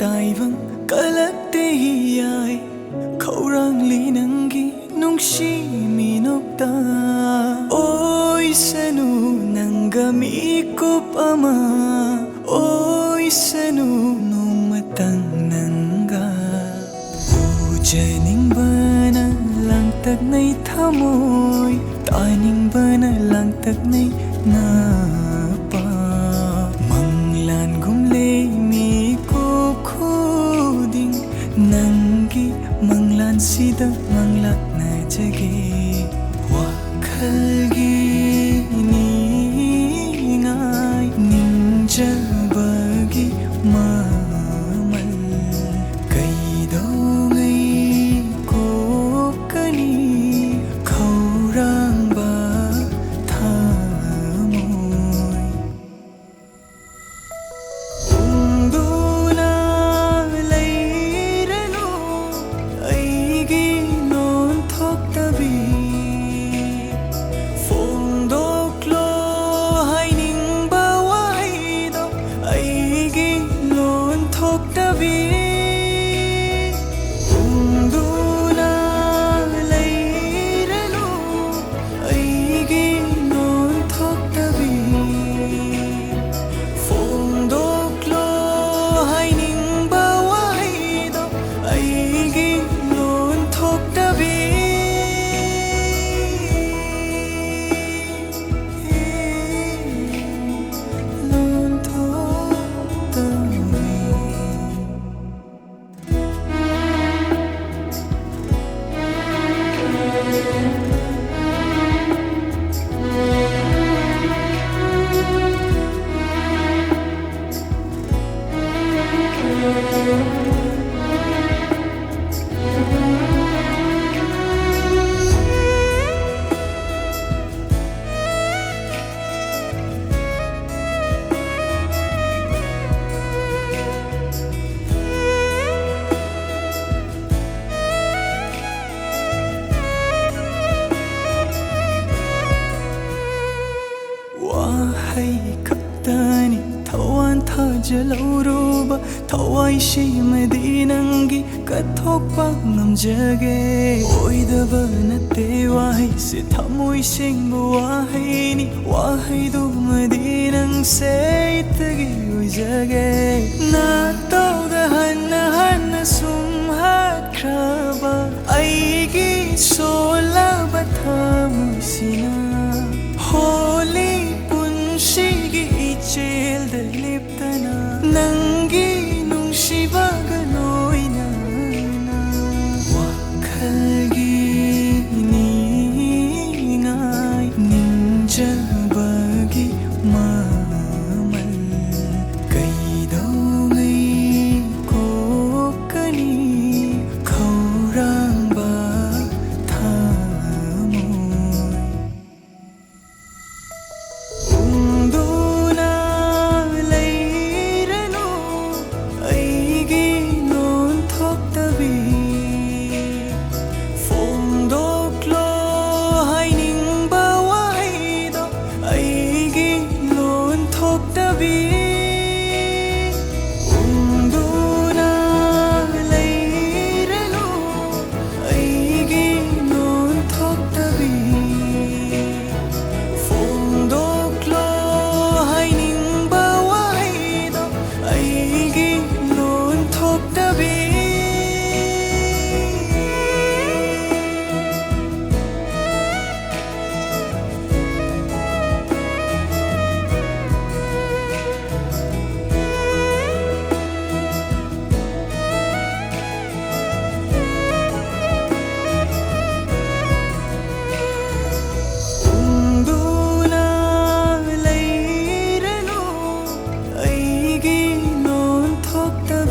taibang kalagtihiyay Kaurang linanggi nung siminokta Oy sanu nang gamikop ama Oy sanu nung matang nangga Ujaning bana lang tagnay thamoy Taning bana lang tagnay napa Manglan gumlay mi ko khuding Nanggi manglan sida manglak na jagi Wakhalgi ningay ningjabagi mamal Kaidaw ngay ko kani kaurang ba thamoy Ungdula layrano aigi non thoktabi Fongdoklo haining bawaido aigi non thoktabi Ungdula layrano aigi non thoktabi Fongdoklo haining bawaido aigi non thoktabi Non thoktabi Wahai kaptani tawan thajalauroba Thawai shi madinangi kathokpa ngamjage Oidaba natte wahai se thamoi singbu wahai ni Wahai du madinang se itagi uijage Na tauda hanna hanna sum hakraba Aigi solaba thamoi sina Holy punshigi ichilda liptana Nangi nungsibaga noina Wakhalgi ningay ningjabagi mamal Kaidaw ngay ko kani kaurang ba thamoy Ungdula layrano aigi non thoktabi Fongdoklo haining bawaido aigi non thoktabi Ungdula layrano aigi non thoktabi Fongdoklo haining bawaido aigi non thoktabi Ungdula layrano aigi non thoktabi